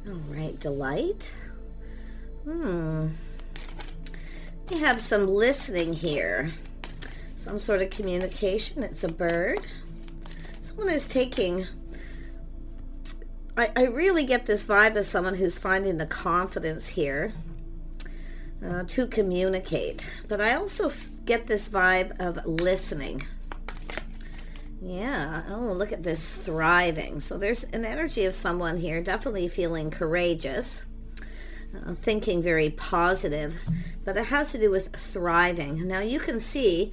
All right, delight. We have some listening here. Some sort of communication. It's a bird. Someone is taking... I really get this vibe of someone who's finding the confidence here to communicate. But I also get this vibe of listening. Yeah. Oh, look at this, thriving. So there's an energy of someone here definitely feeling courageous, thinking very positive, but it has to do with thriving. Now you can see,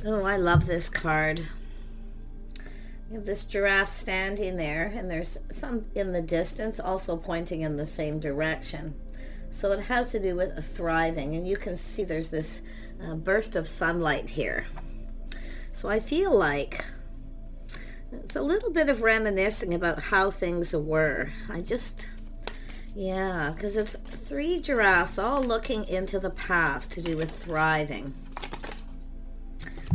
oh, I love this card. You have this giraffe standing there, and there's some in the distance also pointing in the same direction. So it has to do with thriving, and you can see there's this burst of sunlight here. So I feel like it's a little bit of reminiscing about how things were. Yeah, because it's 3 giraffes all looking into the past to do with thriving.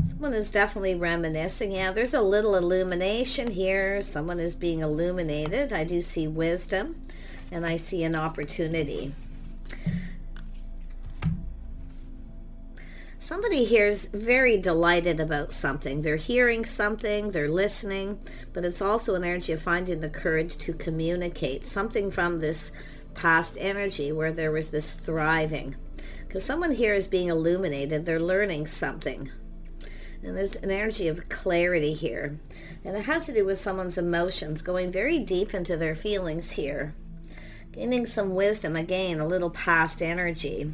Someone is definitely reminiscing. Yeah, there's a little illumination here. Someone is being illuminated. I do see wisdom, and I see an opportunity. Somebody here is very delighted about something. They're hearing something, they're listening, but it's also an energy of finding the courage to communicate something from this past energy where there was this thriving. Because someone here is being illuminated, they're learning something. And there's an energy of clarity here. And it has to do with someone's emotions, going very deep into their feelings here. Gaining some wisdom, again, a little past energy.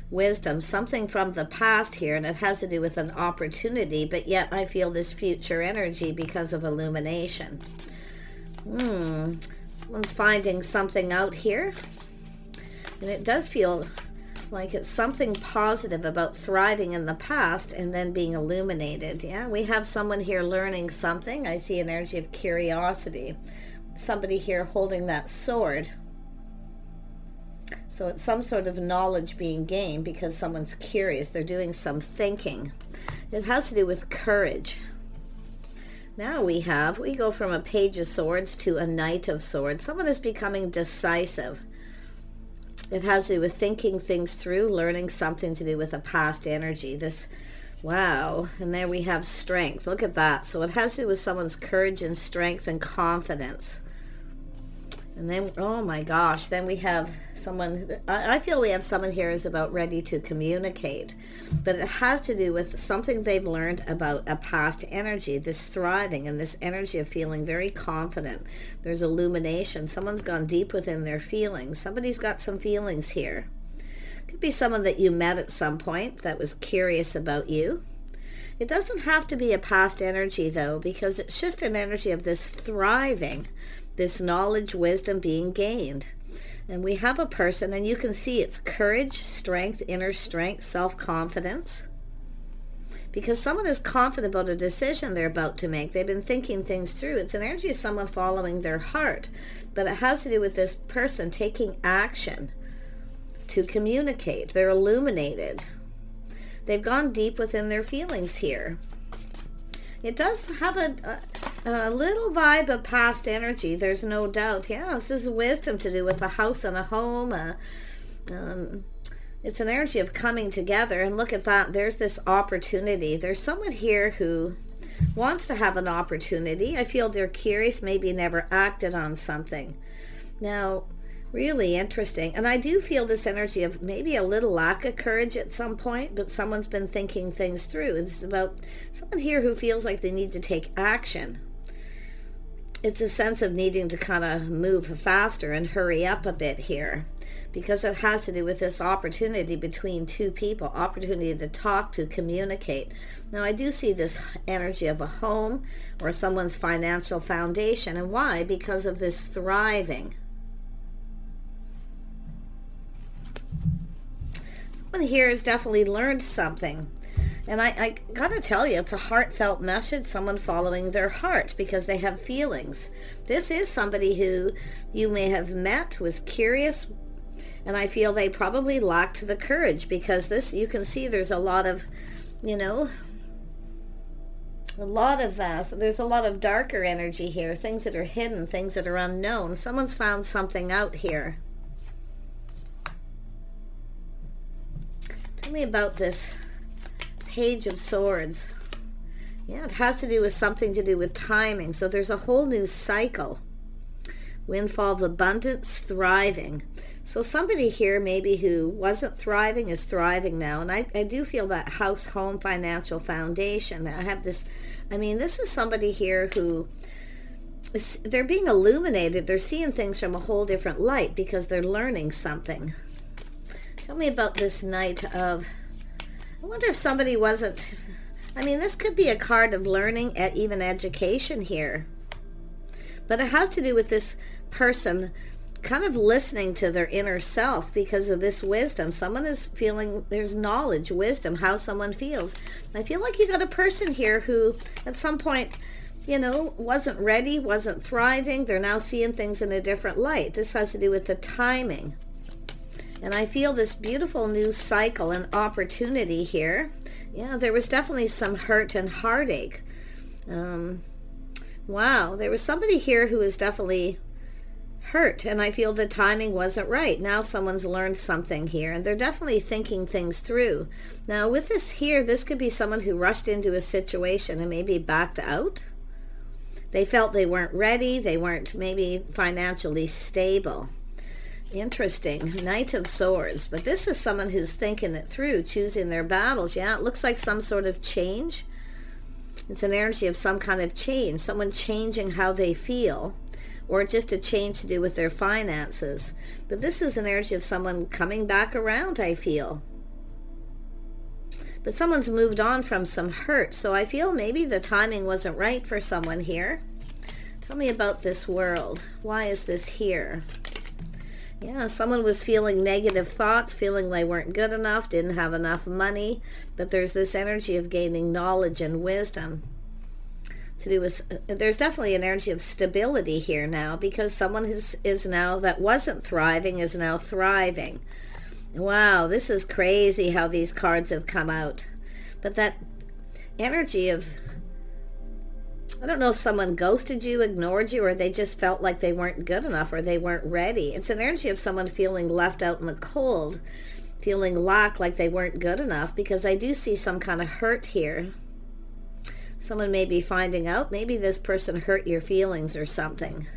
Wisdom, something from the past here, and it has to do with an opportunity, but yet I feel this future energy because of illumination. Someone's finding something out here, and it does feel like it's something positive about thriving in the past and then being illuminated. Yeah, we have someone here learning something. I see an energy of curiosity. Somebody here holding that sword. So it's some sort of knowledge being gained because someone's curious. They're doing some thinking. It has to do with courage. Now we go from a Page of Swords to a Knight of Swords. Someone is becoming decisive. It has to do with thinking things through, learning something to do with a past energy. Wow. And there we have strength. Look at that. So it has to do with someone's courage and strength and confidence. And then, oh my gosh, then we have someone, I feel we have someone here who's about ready to communicate, but it has to do with something they've learned about a past energy, this thriving and this energy of feeling very confident. There's illumination. Someone's gone deep within their feelings. Somebody's got some feelings here. Could be someone that you met at some point that was curious about you. It doesn't have to be a past energy though, because it's just an energy of this thriving, this knowledge, wisdom being gained. And we have a person, and you can see it's courage, strength, inner strength, self-confidence. Because someone is confident about a decision they're about to make. They've been thinking things through. It's an energy of someone following their heart. But it has to do with this person taking action to communicate. They're illuminated. They've gone deep within their feelings here. It does have a little vibe of past energy, there's no doubt. Yeah, this is wisdom to do with a house and a home. It's an energy of coming together. And look at that, there's this opportunity. There's someone here who wants to have an opportunity. I feel they're curious, maybe never acted on something. Now, really interesting. And I do feel this energy of maybe a little lack of courage at some point, but someone's been thinking things through. It's about someone here who feels like they need to take action. It's a sense of needing to kind of move faster and hurry up a bit here, because it has to do with this opportunity between two people, opportunity to talk, to communicate. Now I do see this energy of a home or someone's financial foundation. And why? Because of this thriving. Someone here has definitely learned something. And I gotta tell you, it's a heartfelt message, someone following their heart because they have feelings. This is somebody who you may have met, was curious, and I feel they probably lacked the courage, because this, you can see there's a lot of, A lot of there's a lot of darker energy here, things that are hidden, things that are unknown. Someone's found something out here. Tell me about this Page of Swords. Yeah, it has to do with something to do with timing. So there's a whole new cycle. Windfall of abundance, thriving. So somebody here maybe who wasn't thriving is thriving now. And I do feel that house, home, financial foundation. I have this, I mean, this is somebody here who they're being illuminated. They're seeing things from a whole different light because they're learning something. Tell me about this Knight of, I wonder if somebody wasn't, I mean, this could be a card of learning, even education here. But it has to do with this person kind of listening to their inner self because of this wisdom. Someone is feeling, there's knowledge, wisdom, how someone feels. I feel like you got a person here who at some point, you know, wasn't ready, wasn't thriving. They're now seeing things in a different light. This has to do with the timing. And I feel this beautiful new cycle and opportunity here. Yeah, there was definitely some hurt and heartache. Wow, there was somebody here who was definitely hurt, and I feel the timing wasn't right. Now someone's learned something here, and they're definitely thinking things through. Now with this here, this could be someone who rushed into a situation and maybe backed out. They felt they weren't ready. They weren't maybe financially stable. Interesting. Knight of Swords. But this is someone who's thinking it through, choosing their battles. Yeah, it looks like some sort of change. It's an energy of some kind of change. Someone changing how they feel. Or just a change to do with their finances. But this is an energy of someone coming back around, I feel. But someone's moved on from some hurt. So I feel maybe the timing wasn't right for someone here. Tell me about this World. Why is this here? Yeah, someone was feeling negative thoughts, feeling they weren't good enough, didn't have enough money. But there's this energy of gaining knowledge and wisdom. To do with, there's definitely an energy of stability here now because someone is now that wasn't thriving is now thriving. Wow, this is crazy how these cards have come out. But that energy of, I don't know if someone ghosted you, ignored you, or they just felt like they weren't good enough or they weren't ready. It's an energy of someone feeling left out in the cold, feeling lack, like they weren't good enough, because I do see some kind of hurt here. Someone may be finding out, maybe this person hurt your feelings or something.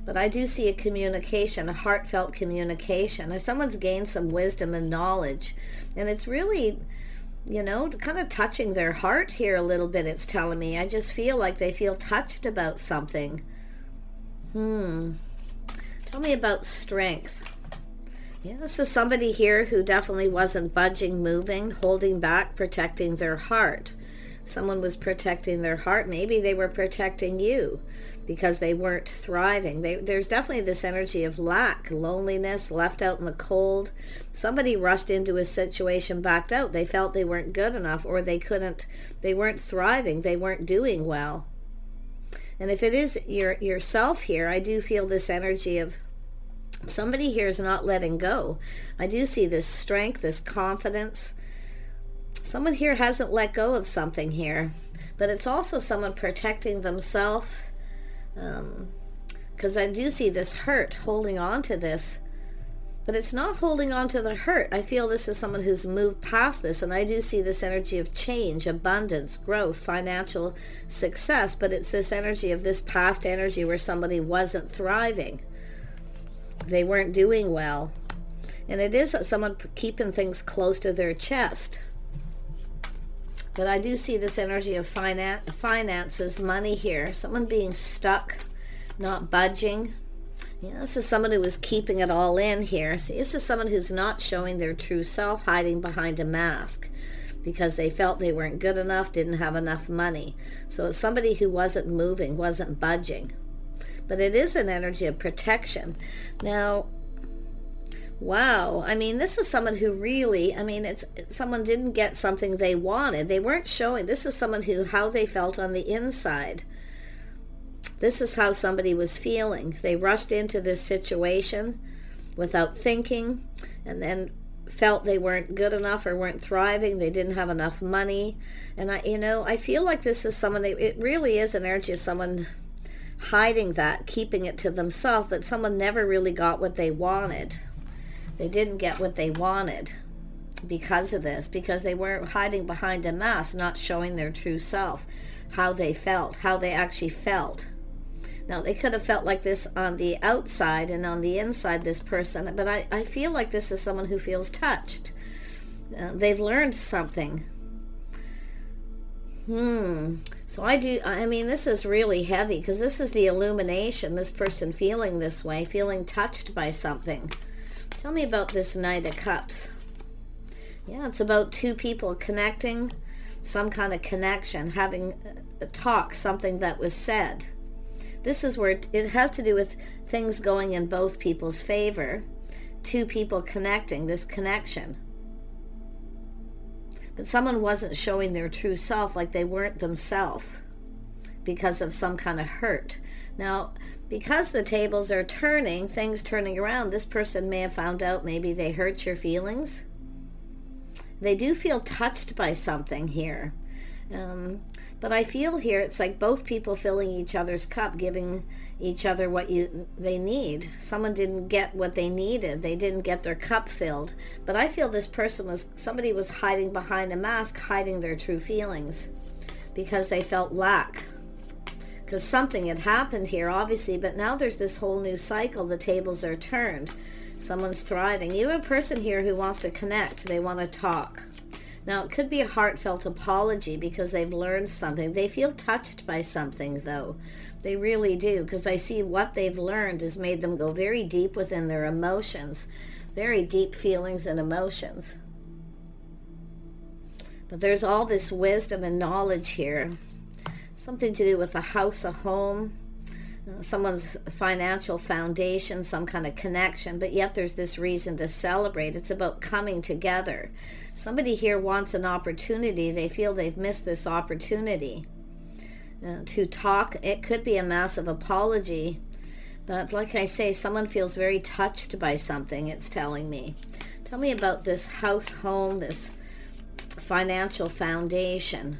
But I do see a communication, a heartfelt communication. Someone's gained some wisdom and knowledge. And it's really, you know, kind of touching their heart here a little bit, it's telling me. I just feel like they feel touched about something. Tell me about strength. Yeah, this is somebody here who definitely wasn't budging, moving, holding back, protecting their heart. Someone was protecting their heart. Maybe they were protecting you because they weren't thriving. There's definitely this energy of lack, loneliness, left out in the cold. Somebody rushed into a situation, backed out. They felt they weren't good enough, or they weren't thriving. They weren't doing well. And if it is yourself here, I do feel this energy of somebody here is not letting go. I do see this strength, this confidence. Someone here hasn't let go of something here, but it's also someone protecting themselves, because I do see this hurt, holding on to this, but it's not holding on to the hurt. I feel this is someone who's moved past this, and I do see this energy of change, abundance, growth, financial success, but it's this energy of this past energy where somebody wasn't thriving. They weren't doing well, and it is someone keeping things close to their chest. But I do see this energy of finances, money here. Someone being stuck, not budging. Yeah, this is someone who is keeping it all in here. See, this is someone who's not showing their true self, hiding behind a mask because they felt they weren't good enough, didn't have enough money. So it's somebody who wasn't moving, wasn't budging. But it is an energy of protection. Now, wow, I mean, this is someone who really, I mean, someone didn't get something they wanted. They weren't showing. This is someone who, how they felt on the inside. This is how somebody was feeling. They rushed into this situation without thinking, and then felt they weren't good enough or weren't thriving. They didn't have enough money. And I feel like this is someone, it really is an energy of someone hiding that, keeping it to themselves, but someone never really got what they wanted. They didn't get what they wanted because of this, because they weren't hiding behind a mask, not showing their true self, how they felt, how they actually felt. Now, they could have felt like this on the outside, and on the inside, this person, but I feel like this is someone who feels touched. They've learned something. So I mean, this is really heavy, because this is the illumination, this person feeling this way, feeling touched by something. Tell me about this Knight of Cups. Yeah, it's about two people connecting, some kind of connection, having a talk, something that was said. This is where it has to do with things going in both people's favor. Two people connecting, this connection. But someone wasn't showing their true self, like they weren't themselves, because of some kind of hurt. Now, because the tables are turning, things turning around, this person may have found out maybe they hurt your feelings. They do feel touched by something here. But I feel here it's like both people filling each other's cup, giving each other what they need. Someone didn't get what they needed. They didn't get their cup filled. But I feel this person somebody was hiding behind a mask, hiding their true feelings, because they felt lack. Because something had happened here, obviously, but now there's this whole new cycle. The tables are turned. Someone's thriving. You have a person here who wants to connect. They want to talk. Now, it could be a heartfelt apology because they've learned something. They feel touched by something, though. They really do, because I see what they've learned has made them go very deep within their emotions, very deep feelings and emotions. But there's all this wisdom and knowledge here. Something to do with a house, a home, someone's financial foundation, some kind of connection, but yet there's this reason to celebrate. It's about coming together. Somebody here wants an opportunity. They feel they've missed this opportunity to talk. It could be a massive apology, but like I say, someone feels very touched by something, it's telling me. Tell me about this house, home, this financial foundation.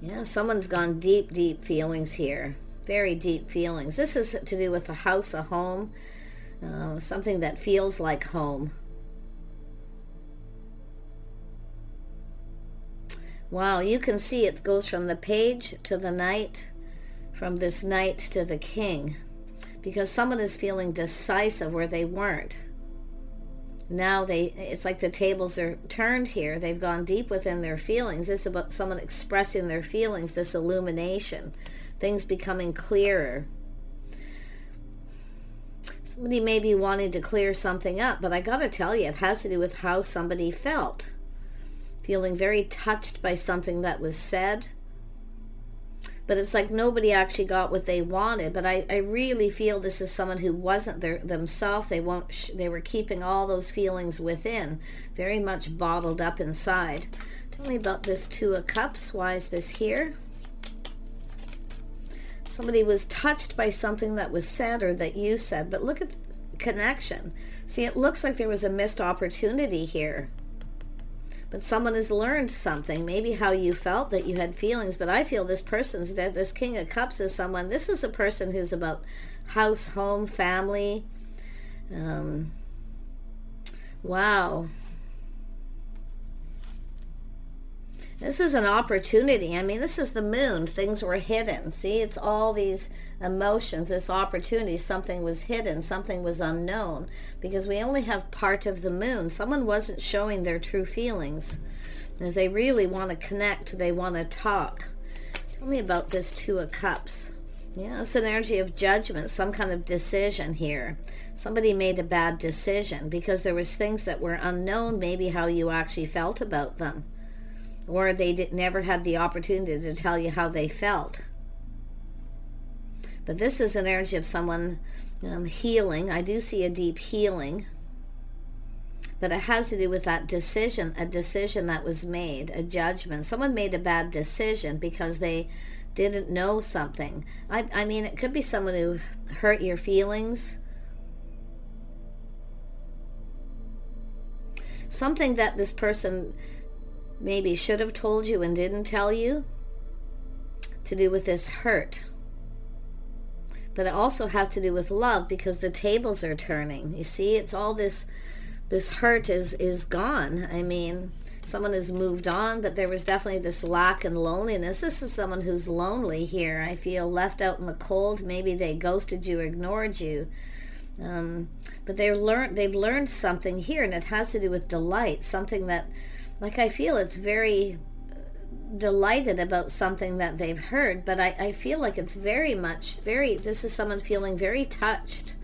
Yeah, someone's gone deep, deep feelings here. Very deep feelings. This is to do with a house, a home, something that feels like home. Wow, you can see it goes from the Page to the Knight, from this Knight to the King, because someone is feeling decisive where they weren't. Now it's like the tables are turned here. They've gone deep within their feelings. It's about someone expressing their feelings, this illumination, things becoming clearer. Somebody may be wanting to clear something up, but I gotta tell you, it has to do with how somebody felt. Feeling very touched by something that was said. But it's like nobody actually got what they wanted. But I really feel this is someone who wasn't themselves. They were keeping all those feelings within, very much bottled up inside. Tell me about this Two of Cups. Why is this here? Somebody was touched by something that was said or that you said. But look at the connection. See, it looks like there was a missed opportunity here. But someone has learned something, maybe how you felt, that you had feelings, but I feel this person's dead. This King of Cups is someone, this is a person who's about house, home, family. Wow. This is an opportunity. I mean, this is the moon. Things were hidden. See, it's all these emotions, this opportunity. Something was hidden. Something was unknown. Because we only have part of the moon. Someone wasn't showing their true feelings. As they really want to connect, they want to talk. Tell me about this Two of Cups. Yeah, it's an energy of judgment, some kind of decision here. Somebody made a bad decision because there was things that were unknown, maybe how you actually felt about them. Or they never had the opportunity to tell you how they felt. But this is an energy of someone healing. I do see a deep healing. But it has to do with that decision, a decision that was made, a judgment. Someone made a bad decision because they didn't know something. I mean, it could be someone who hurt your feelings. something that this person maybe should have told you and didn't tell you, to do with this hurt. But it also has to do with love, because the tables are turning. You see, it's all this hurt is gone. I mean, someone has moved on, but there was definitely this lack and loneliness. This is someone who's lonely here. I feel left out in the cold. Maybe they ghosted you, ignored you. But they've learned something here, and it has to do with delight. Something that, like, I feel it's very delighted about something that they've heard, but I feel like it's this is someone feeling very touched.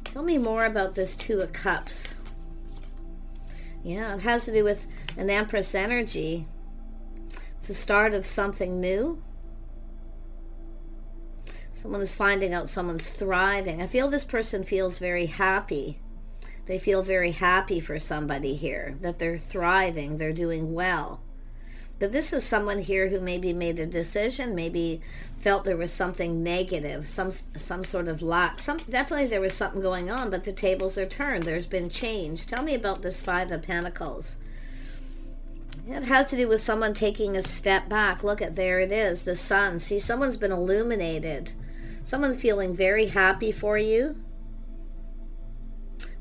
Tell me more about this Two of Cups. Yeah, it has to do with an Empress energy. It's the start of something new. Someone is finding out someone's thriving. I feel this person feels very happy. They feel very happy for somebody here, that they're thriving, they're doing well. But this is someone here who maybe made a decision, maybe felt there was something negative, some sort of lack. Definitely there was something going on, but the tables are turned. There's been change. Tell me about this Five of Pentacles. It has to do with someone taking a step back. Look at, there it is, the sun. See, someone's been illuminated. Someone's feeling very happy for you.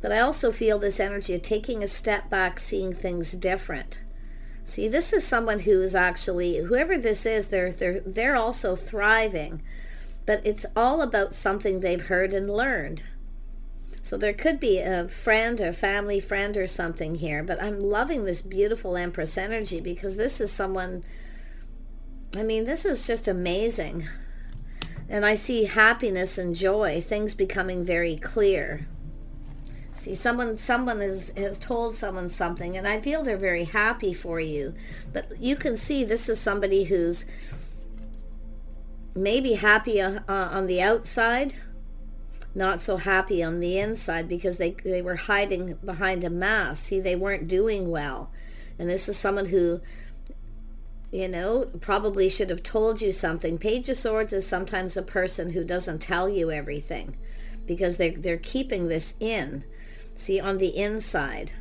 But I also feel this energy of taking a step back, seeing things different. See, this is someone who is actually, whoever this is, they're also thriving. But it's all about something they've heard and learned. So there could be a friend or family friend or something here. But I'm loving this beautiful Empress energy, because this is someone, I mean, this is just amazing. And I see happiness and joy, things becoming very clear. See, someone has told someone something, and I feel they're very happy for you. But you can see this is somebody who's maybe happy on the outside, not so happy on the inside, because they were hiding behind a mask. See, they weren't doing well. And this is someone who, you know, probably should have told you something. Page of Swords is sometimes a person who doesn't tell you everything, because they're keeping this in. See, on the inside.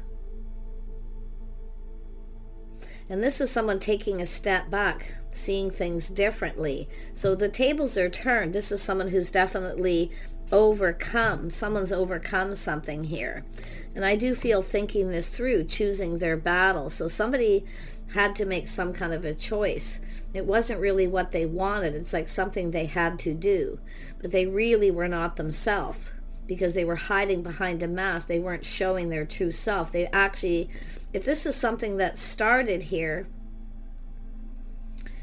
And this is someone taking a step back, seeing things differently. So the tables are turned. This is someone who's definitely overcome. Someone's overcome something here. And I do feel thinking this through, choosing their battle. So somebody had to make some kind of a choice. It wasn't really what they wanted. It's like something they had to do. But they really were not themselves, because they were hiding behind a mask. They weren't showing their true self. They actually, if this is something that started here,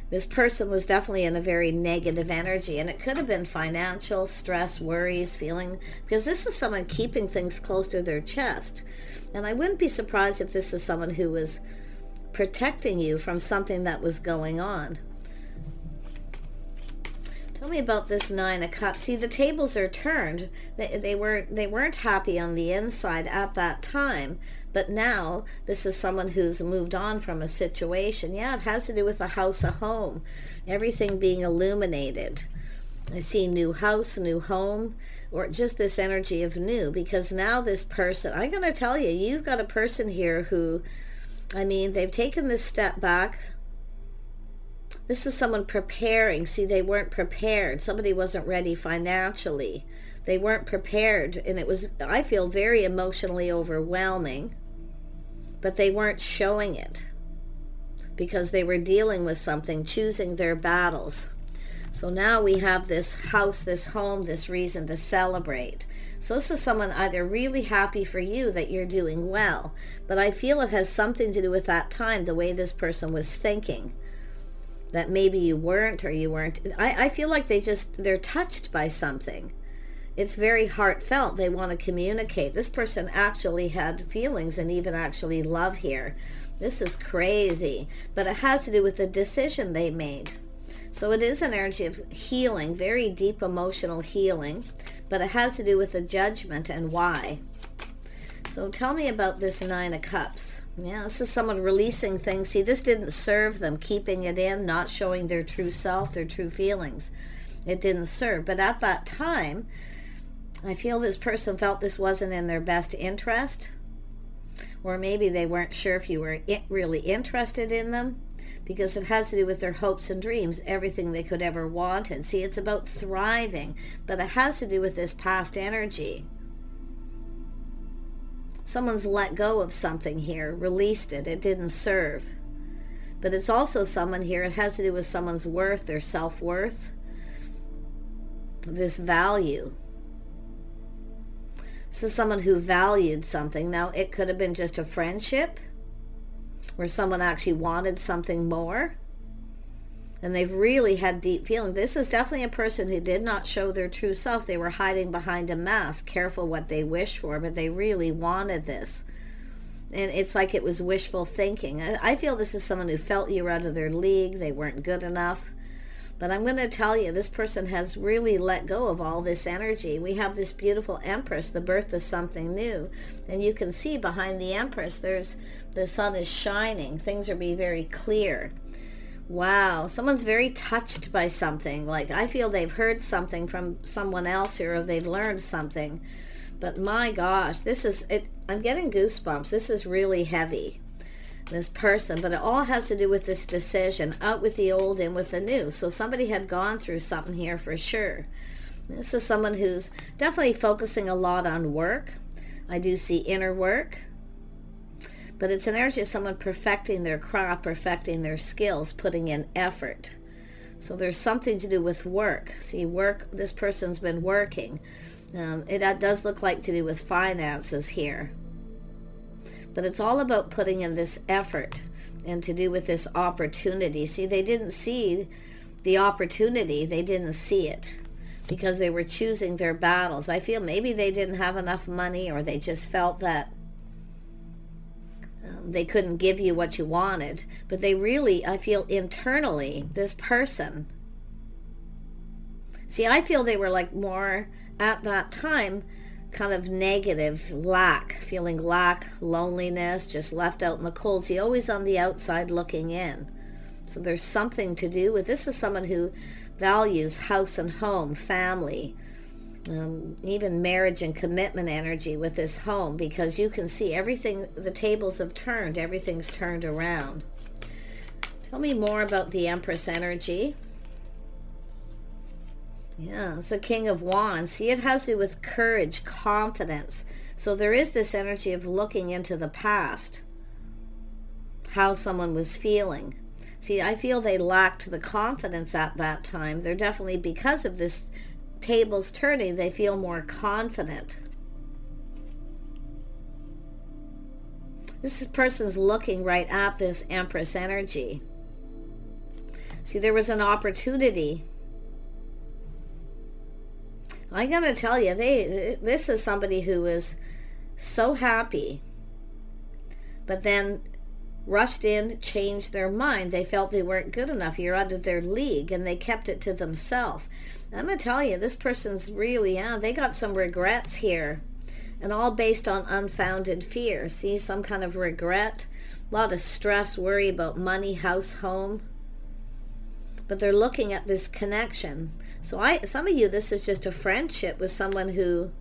this person was definitely in a very negative energy, and it could have been financial stress, worries, feeling, because this is someone keeping things close to their chest. And I wouldn't be surprised if this is someone who was protecting you from something that was going on. Tell me about this Nine of Cups. See, the tables are turned. They weren't happy on the inside at that time, but now this is someone who's moved on from a situation. Yeah, it has to do with a house, a home, everything being illuminated. I see new house, new home, or just this energy of new, because now this person, I'm going to tell you, you've got a person here who, I mean, they've taken this step back. This is someone preparing. See, they weren't prepared. Somebody wasn't ready financially. They weren't prepared, and it was, I feel, very emotionally overwhelming, but they weren't showing it because they were dealing with something, choosing their battles. So now we have this house, this home, this reason to celebrate. So this is someone either really happy for you that you're doing well, but I feel it has something to do with that time, the way this person was thinking. That maybe you weren't, or you weren't. I feel like they're touched by something. It's very heartfelt. They want to communicate. This person actually had feelings and even actually love here. This is crazy. But it has to do with the decision they made. So it is an energy of healing, very deep emotional healing. But it has to do with the judgment and why. So tell me about this Nine of Cups. Yeah, this is someone releasing things. See, this didn't serve them, keeping it in, not showing their true self, their true feelings. It didn't serve. But at that time, I feel this person felt this wasn't in their best interest, Or maybe they weren't sure if you were really interested in them, because it has to do with their hopes and dreams, everything they could ever wanted. See, it's about thriving, but it has to do with this past energy. Someone's let go of something here, released it, it didn't serve. But it's also someone here, it has to do with someone's worth, their self-worth, this value. This is someone who valued something. Now, it could have been just a friendship where someone actually wanted something more, and they've really had deep feeling. This is definitely a person who did not show their true self. They were hiding behind a mask, careful what they wish for, but they really wanted this. And it's like it was wishful thinking. I feel this is someone who felt you were out of their league, they weren't good enough. But I'm going to tell you, this person has really let go of all this energy. We have this beautiful Empress, the birth of something new. And you can see behind the Empress, the sun is shining. Things are being very clear. Wow, someone's very touched by something. Like, I feel they've heard something from someone else here, or they've learned something. But my gosh, this is it. I'm getting goosebumps. This is really heavy, this person. But it all has to do with this decision, out with the old, in with the new. So somebody had gone through something here for sure. This is someone who's definitely focusing a lot on work. I do see inner work. But it's an energy of someone perfecting their craft, perfecting their skills, putting in effort. So there's something to do with work. See, work, this person's been working. It does look like to do with finances here. But it's all about putting in this effort and to do with this opportunity. See, they didn't see the opportunity. They didn't see it because they were choosing their battles. I feel maybe they didn't have enough money, or they just felt that they couldn't give you what you wanted. But they really, I feel internally, this person, see, I feel they were like more at that time kind of negative, lack, feeling lack, loneliness, just left out in the cold. See, always on the outside looking in. So there's something to do with, this is someone who values house and home, family, even marriage and commitment energy with this home, because you can see everything, the tables have turned, everything's turned around. Tell me more about the Empress energy. Yeah, it's a King of Wands. See, it has to do with courage, confidence. So there is this energy of looking into the past, how someone was feeling. See, I feel they lacked the confidence at that time. They're definitely, because of this tables turning, they feel more confident. This person's looking right at this Empress energy. See, there was an opportunity. I gotta tell you, this is somebody who is so happy, but then rushed in, changed their mind. They felt they weren't good enough. You're out of their league, and they kept it to themselves. I'm gonna tell you, this person's really, they got some regrets here, and all based on unfounded fear. See, some kind of regret, a lot of stress, worry about money, house, home. But they're looking at this connection. So some of you, this is just a friendship with someone who,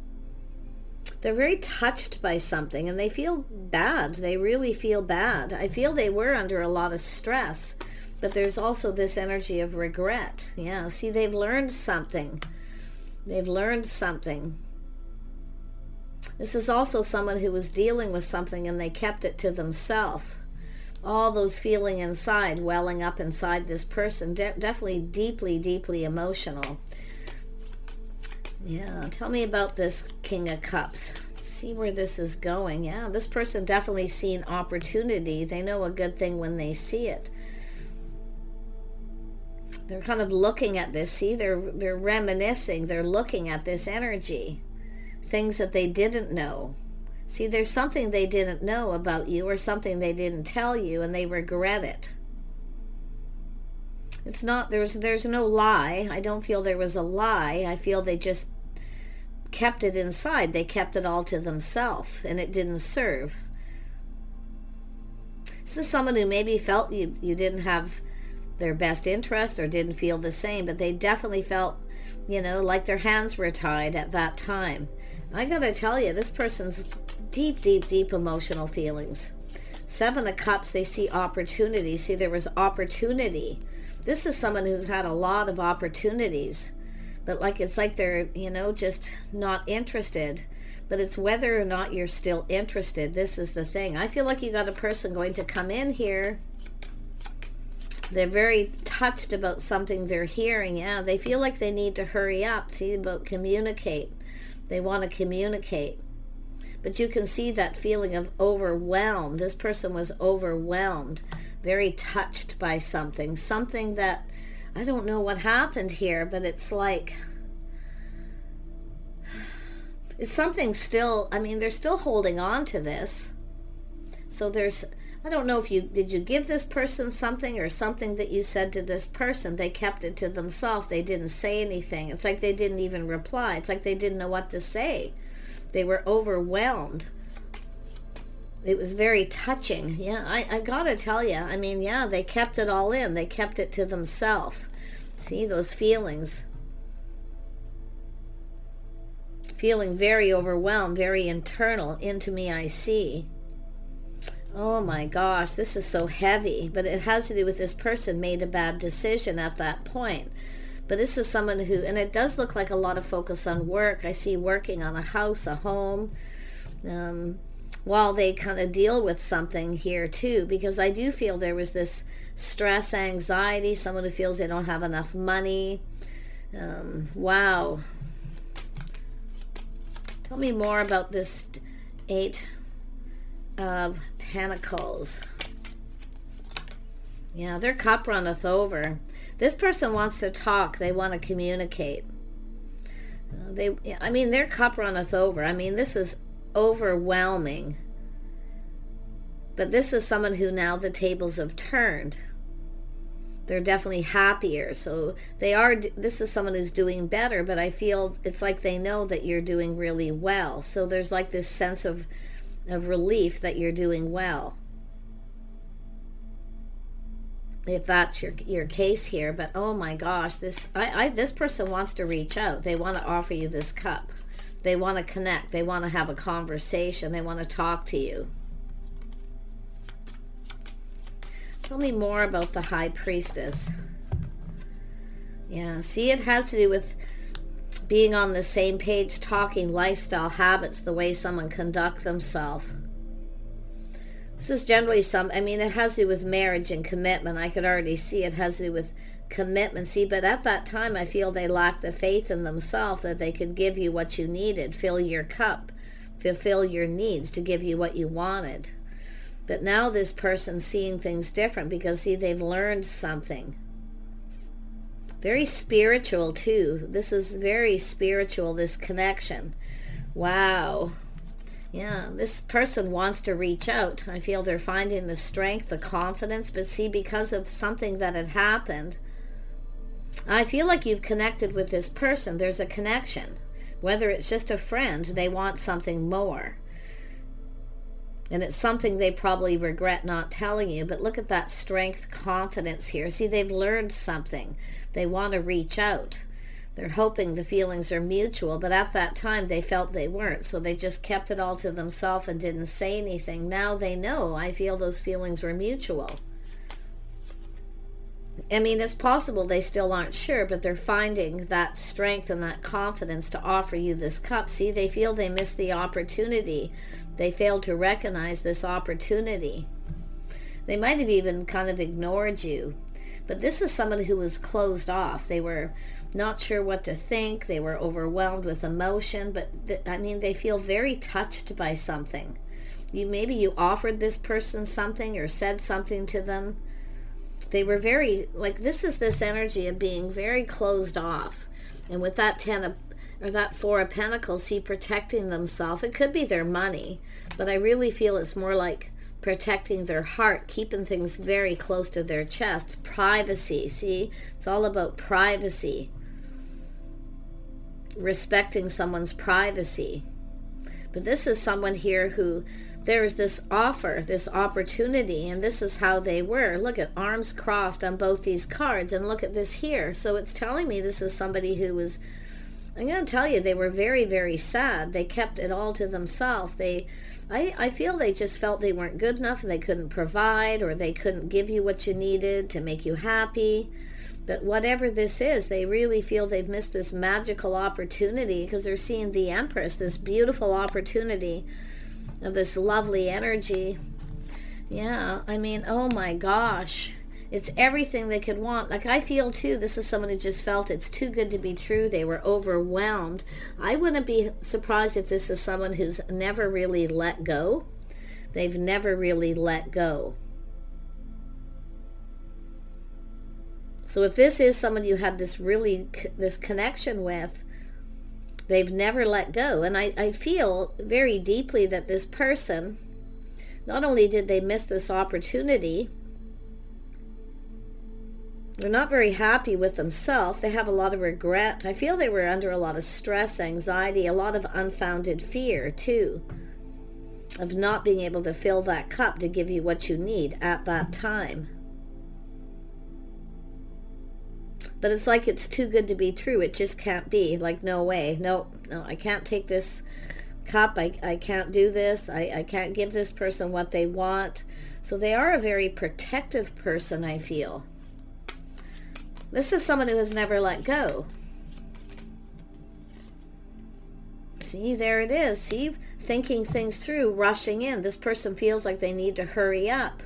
they're very touched by something, and they feel bad. They really feel bad. I feel they were under a lot of stress, but there's also this energy of regret. Yeah, see, they've learned something. They've learned something. This is also someone who was dealing with something, and they kept it to themselves. All those feeling inside, welling up inside this person, definitely deeply, deeply emotional. Yeah, tell me about this King of Cups. See where this is going. Yeah, this person definitely seen opportunity. They know a good thing when they see it. They're kind of looking at this. See, they're reminiscing. They're looking at this energy. Things that they didn't know. See, there's something they didn't know about you, or something they didn't tell you, and they regret it. It's not, there's no lie. I don't feel there was a lie. I feel they just kept it inside. They kept it all to themselves, and it didn't serve. This is someone who maybe felt you didn't have their best interest, or didn't feel the same, but they definitely felt, like their hands were tied at that time. I gotta tell you, this person's deep, deep, deep emotional feelings. 7 of Cups, they see opportunity. See, there was opportunity. This is someone who's had a lot of opportunities, but like it's like they're, you know, just not interested. But it's whether or not you're still interested. This is the thing. I feel like you got a person going to come in here. They're very touched about something they're hearing. Yeah, they feel like they need to hurry up. See, about communicate. They want to communicate. But you can see that feeling of overwhelmed. This person was overwhelmed, very touched by something. Something that, I don't know what happened here, but it's like, it's something still, I mean, they're still holding on to this. So there's, I don't know if you, did you give this person something or something that you said to this person? They kept it to themselves. They didn't say anything. It's like they didn't even reply. It's like they didn't know what to say. They were overwhelmed. It was very touching. Yeah, I gotta tell you. I mean, yeah, they kept it all in. They kept it to themselves. See, those feelings. Feeling very overwhelmed, very internal. Into me I see. Oh my gosh, this is so heavy. But it has to do with this person made a bad decision at that point. But this is someone who, and it does look like a lot of focus on work. I see working on a house, a home, while they kind of deal with something here too, because I do feel there was this stress, anxiety, someone who feels they don't have enough money. Wow. Tell me more about this 8 of Pentacles. Yeah, their cup runneth over. This person wants to talk. They want to communicate. I mean, their cup runneth over. I mean, this is overwhelming. But this is someone who now the tables have turned. They're definitely happier. So they are, this is someone who's doing better, but I feel it's like they know that you're doing really well. So there's like this sense of relief that you're doing well. If that's your case here. But oh my gosh, this person wants to reach out. They want to offer you this cup. They want to connect. They want to have a conversation. They want to talk to you. Tell me more about the High Priestess. Yeah, see, it has to do with being on the same page, talking lifestyle habits, the way someone conduct themselves. This is generally I mean, it has to do with marriage and commitment. I could already see it has to do with commitment. See, but at that time, I feel they lacked the faith in themselves that they could give you what you needed, fill your cup, fulfill your needs, to give you what you wanted. But now this person's seeing things different because, see, they've learned something. Very spiritual, too. This is very spiritual, this connection. Wow. Yeah, this person wants to reach out. I feel they're finding the strength, the confidence, but see, because of something that had happened, I feel like you've connected with this person. There's a connection. Whether it's just a friend, they want something more. And it's something they probably regret not telling you, but look at that strength, confidence here. See, they've learned something. They want to reach out. They're hoping the feelings are mutual, but at that time they felt they weren't, so they just kept it all to themselves and didn't say anything. Now they know. I feel those feelings were mutual. I mean, it's possible they still aren't sure, but they're finding that strength and that confidence to offer you this cup. See, they feel they missed the opportunity. They failed to recognize this opportunity. They might have even kind of ignored you. But this is someone who was closed off. They were not sure what to think. They were overwhelmed with emotion. But I mean, they feel very touched by something. Maybe you offered this person something or said something to them. They were very, like, this is this energy of being very closed off. And with that that 4 of Pentacles, see, protecting themselves. It could be their money, but I really feel it's more like protecting their heart, keeping things very close to their chest. Privacy, see? It's all about privacy. Respecting someone's privacy. But this is someone here who, there is this offer, this opportunity, and this is how they were. Look at arms crossed on both these cards, and look at this here. So it's telling me this is somebody who was I'm going to tell you, they were very, very sad. They kept it all to themselves. I feel they just felt they weren't good enough and they couldn't provide, or they couldn't give you what you needed to make you happy. But whatever this is, they really feel they've missed this magical opportunity, because they're seeing the Empress, this beautiful opportunity of this lovely energy. Yeah, I mean, oh my gosh. It's everything they could want. Like, I feel too, this is someone who just felt it's too good to be true. They were overwhelmed. I wouldn't be surprised if this is someone who's never really let go. They've never really let go. So if this is someone you have this connection with, they've never let go. And I feel very deeply that this person, not only did they miss this opportunity, they're not very happy with themselves. They have a lot of regret. I feel they were under a lot of stress, anxiety, a lot of unfounded fear too, of not being able to fill that cup to give you what you need at that time. But it's like it's too good to be true. It just can't be. Like, no way. No, I can't take this cup. I can't do this. I can't give this person what they want. So they are a very protective person, I feel. This is someone who has never let go. See, there it is. See, thinking things through, rushing in. This person feels like they need to hurry up.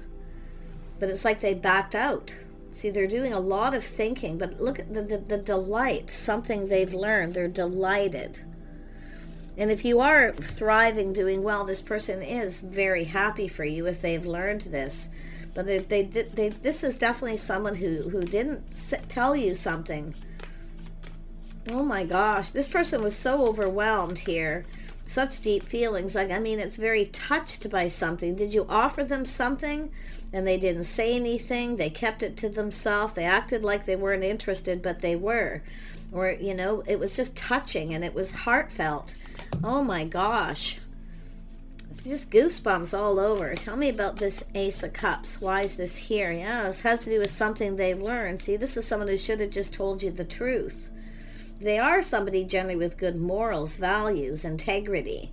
But it's like they backed out. See, they're doing a lot of thinking, but look at the delight, something they've learned. They're delighted. And if you are thriving, doing well, this person is very happy for you if they've learned this. But this is definitely someone who didn't tell you something. Oh my gosh, this person was so overwhelmed here. Such deep feelings. Like, I mean, it's very touched by something. Did you offer them something and they didn't say anything? They kept it to themselves. They acted like they weren't interested, but they were. Or, you know, it was just touching and it was heartfelt. Oh my gosh. Just goosebumps all over. Tell me about this Ace of Cups. Why is this here? Yeah, this has to do with something they learned. See, this is someone who should have just told you the truth. They are somebody generally with good morals, values, integrity.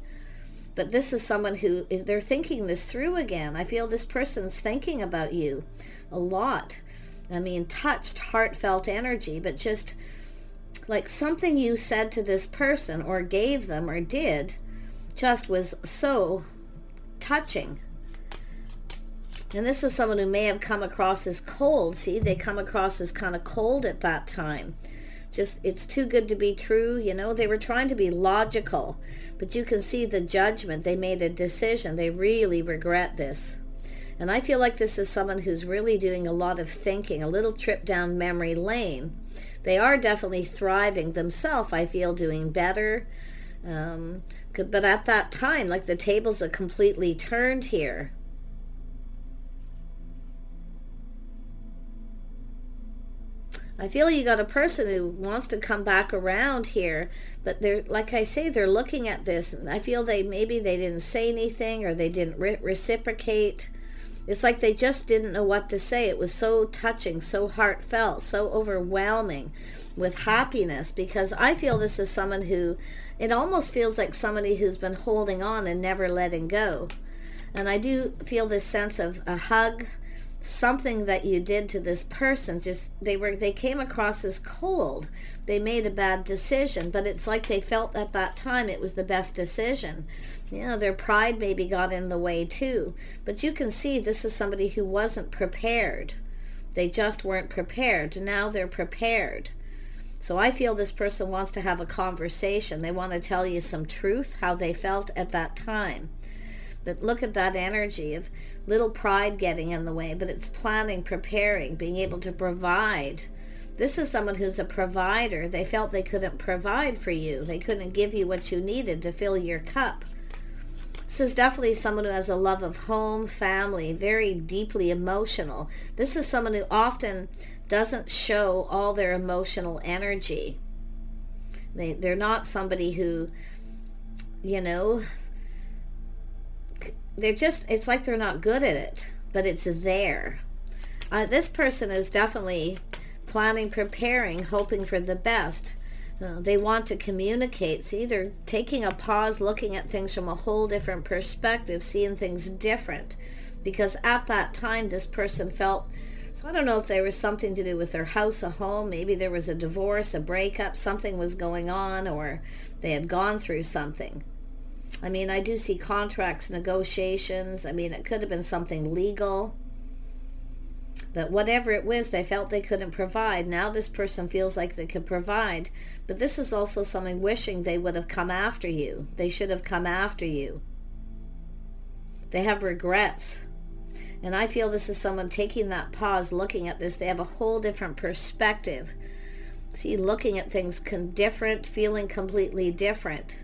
But this is someone who, they're thinking this through again. I feel this person's thinking about you a lot. I mean, touched, heartfelt energy, but just like something you said to this person or gave them or did just was so touching. And this is someone who may have come across as cold. See, they come across as kind of cold at that time. Just, it's too good to be true. You know, they were trying to be logical, but you can see the judgment. They made a decision. They really regret this. And I feel like this is someone who's really doing a lot of thinking, a little trip down memory lane. They are definitely thriving themselves, I feel, doing better. But at that time, like, the tables are completely turned here. I feel you got a person who wants to come back around here, but they're, like I say, they're looking at this. I feel maybe they didn't say anything, or they didn't reciprocate. It's like they just didn't know what to say. It was so touching, so heartfelt, so overwhelming with happiness, because I feel this is someone who, it almost feels like somebody who's been holding on and never letting go. And I do feel this sense of a hug, something that you did to this person. Just, they came across as cold. They made a bad decision, but it's like they felt at that time it was the best decision. You know, their pride maybe got in the way too. But you can see this is somebody who wasn't prepared. They just weren't prepared. Now they're prepared. So I feel this person wants to have a conversation. They want to tell you some truth, how they felt at that time. But look at that energy of little pride getting in the way, but it's planning, preparing, being able to provide. This is someone who's a provider. They felt they couldn't provide for you. They couldn't give you what you needed to fill your cup. This is definitely someone who has a love of home, family, very deeply emotional. This is someone who often doesn't show all their emotional energy. They're not somebody who, you know, they're just, it's like they're not good at it, but it's there. This person is definitely planning, preparing, hoping for the best. They want to communicate. See, they're taking a pause, looking at things from a whole different perspective, seeing things different. Because at that time, this person felt, so I don't know if there was something to do with their house, a home, maybe there was a divorce, a breakup, something was going on, or they had gone through something. I mean, I do see contracts, negotiations. I mean, it could have been something legal. But whatever it was, they felt they couldn't provide. Now this person feels like they could provide. But this is also someone wishing they would have come after you. They should have come after you. They have regrets. And I feel this is someone taking that pause, looking at this. They have a whole different perspective. See, looking at things different, feeling completely different.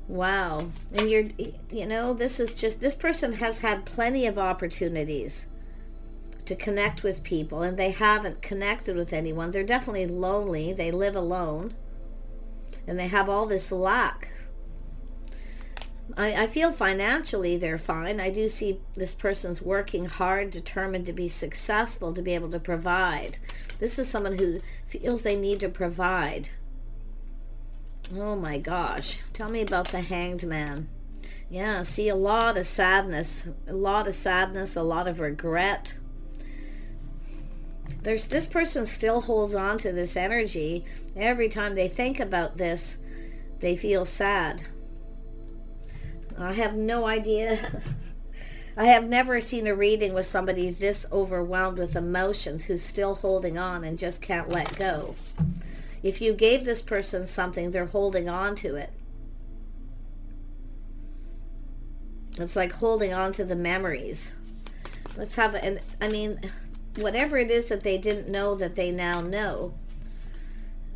Wow. And you know, this is just, this person has had plenty of opportunities to connect with people, and they haven't connected with anyone. They're definitely lonely. They live alone, and they have all this lack. I feel financially they're fine. I do see this person's working hard, determined to be successful, to be able to provide. This is someone who feels they need to provide. Oh my gosh. Tell me about the Hanged Man. Yeah, see, a lot of sadness, a lot of regret. This person still holds on to this energy. Every time they think about this, they feel sad. I have no idea. I have never seen a reading with somebody this overwhelmed with emotions who's still holding on and just can't let go. If you gave this person something, they're holding on to it. It's like holding on to the memories. Let's have I mean, whatever it is that they didn't know that they now know.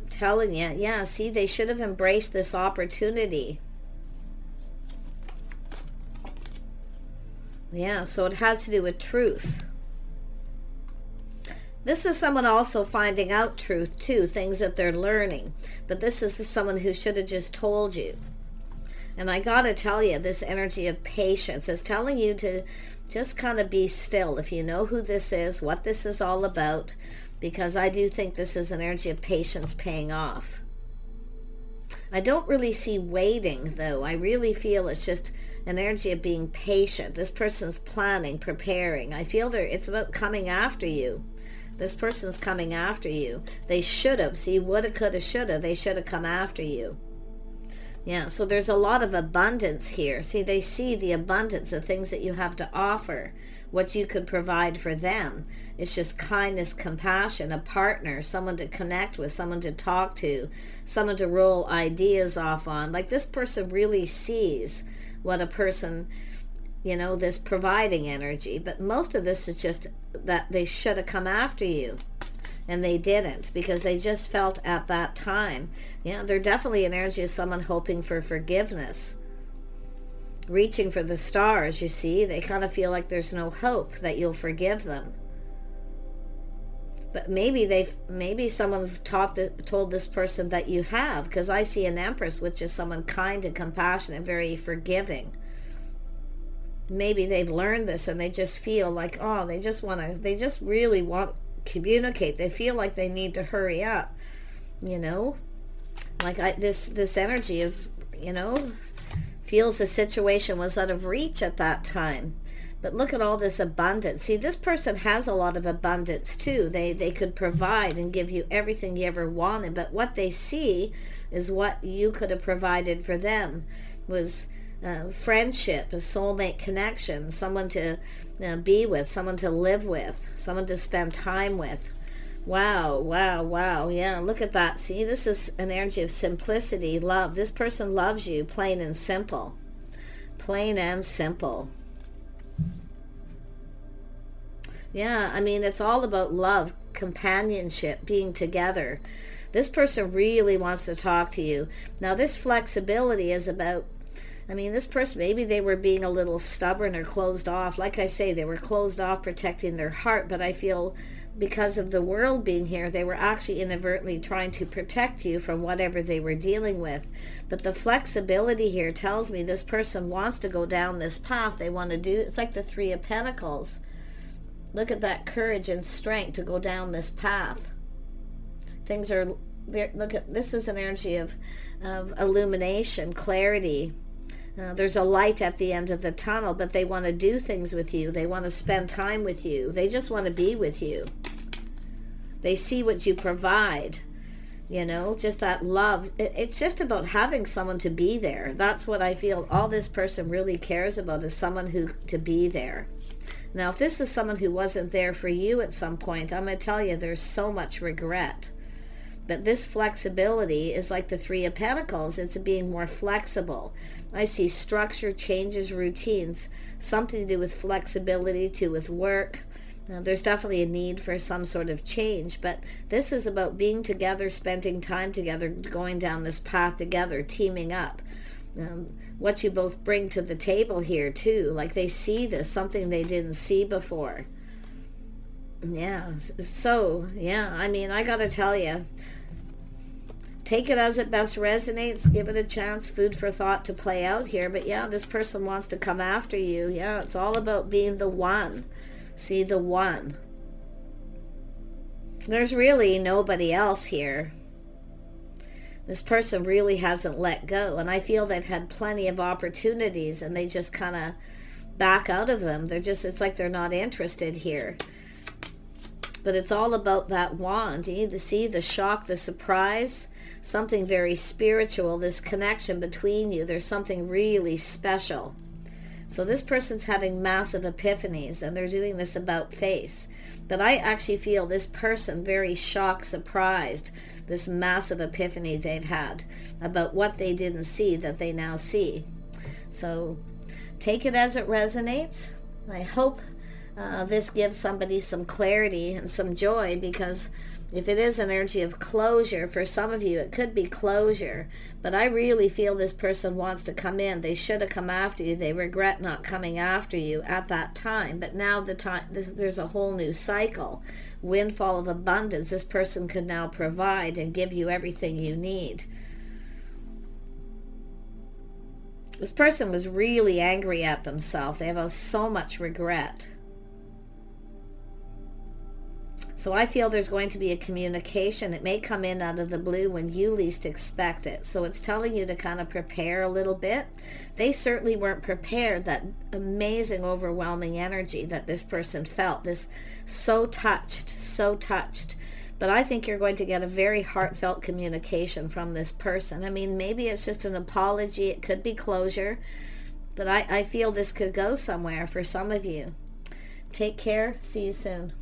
I'm telling you, yeah, see, they should have embraced this opportunity. Yeah, so it has to do with truth. This is someone also finding out truth too, things that they're learning. But this is someone who should have just told you. And I gotta tell you, this energy of patience is telling you to just kind of be still. If you know who this is, what this is all about, because I do think this is an energy of patience paying off. I don't really see waiting, though. I really feel it's just an energy of being patient. This person's planning, preparing. I feel it's about coming after you. This person's coming after you. They should have. See, woulda, coulda, shoulda. They should have come after you. Yeah, so there's a lot of abundance here. See, they see the abundance of things that you have to offer, what you could provide for them. It's just kindness, compassion, a partner, someone to connect with, someone to talk to, someone to roll ideas off on. Like, this person really sees what a person, you know, this providing energy. But most of this is just that they should have come after you. And they didn't, because they just felt at that time. Yeah, they're definitely an energy of someone hoping for forgiveness. Reaching for the stars, you see. They kind of feel like there's no hope that you'll forgive them. But maybe someone's told this person that you have, because I see an Empress, which is someone kind and compassionate, very forgiving. Maybe they've learned this and they just feel like, oh, they just really want communicate. They feel like they need to hurry up, you know, like this energy of, you know, feels the situation was out of reach at that time. But look at all this abundance. See, this person has a lot of abundance too. They could provide and give you everything you ever wanted, but what they see is what you could have provided for them was friendship, a soulmate connection, someone to be with, someone to live with, someone to spend time with. Wow, wow, wow. Yeah, look at that. See, this is an energy of simplicity, love. This person loves you, plain and simple. Plain and simple. Yeah, I mean, it's all about love, companionship, being together. This person really wants to talk to you. Now, this flexibility is about, I mean, this person, maybe they were being a little stubborn or closed off. Like I say, they were closed off, protecting their heart, but I feel because of the world being here, they were actually inadvertently trying to protect you from whatever they were dealing with. But the flexibility here tells me this person wants to go down this path. They want to do, it's like the Three of Pentacles. Look at that courage and strength to go down this path. Things are look at this is an energy of illumination, clarity. There's a light at the end of the tunnel, but they want to do things with you. They want to spend time with you. They just want to be with you. They see what you provide. You know, just that love. It's just about having someone to be there. That's what I feel all this person really cares about, is someone who to be there. Now, if this is someone who wasn't there for you at some point, I'm going to tell you there's so much regret. But this flexibility is like the Three of Pentacles. It's being more flexible. I see structure, changes, routines, something to do with flexibility, to with work. Now, there's definitely a need for some sort of change, but this is about being together, spending time together, going down this path together, teaming up. What you both bring to the table here too, like they see this, something they didn't see before. Yeah, so yeah, I mean, I gotta tell you, take it as it best resonates, give it a chance, food for thought to play out here. But yeah, this person wants to come after you. Yeah, it's all about being the one. See, the one. There's really nobody else here. This person really hasn't let go, and I feel they've had plenty of opportunities and they just kind of back out of them. It's like they're not interested here. But it's all about that wand. You need to see the shock, the surprise, something very spiritual, this connection between you. There's something really special. So this person's having massive epiphanies, and they're doing this about face. But I actually feel this person very shocked, surprised, this massive epiphany they've had about what they didn't see that they now see. So take it as it resonates. I hope this gives somebody some clarity and some joy, because if it is an energy of closure, for some of you it could be closure, but I really feel this person wants to come in. They should have come after you. They regret not coming after you at that time, but now there's a whole new cycle, windfall of abundance. This person could now provide and give you everything you need. This person was really angry at themselves. They have so much regret. So I feel there's going to be a communication. It may come in out of the blue when you least expect it. So it's telling you to kind of prepare a little bit. They certainly weren't prepared. That amazing, overwhelming energy that this person felt. This so touched, so touched. But I think you're going to get a very heartfelt communication from this person. I mean, maybe it's just an apology. It could be closure. But I feel this could go somewhere for some of you. Take care. See you soon.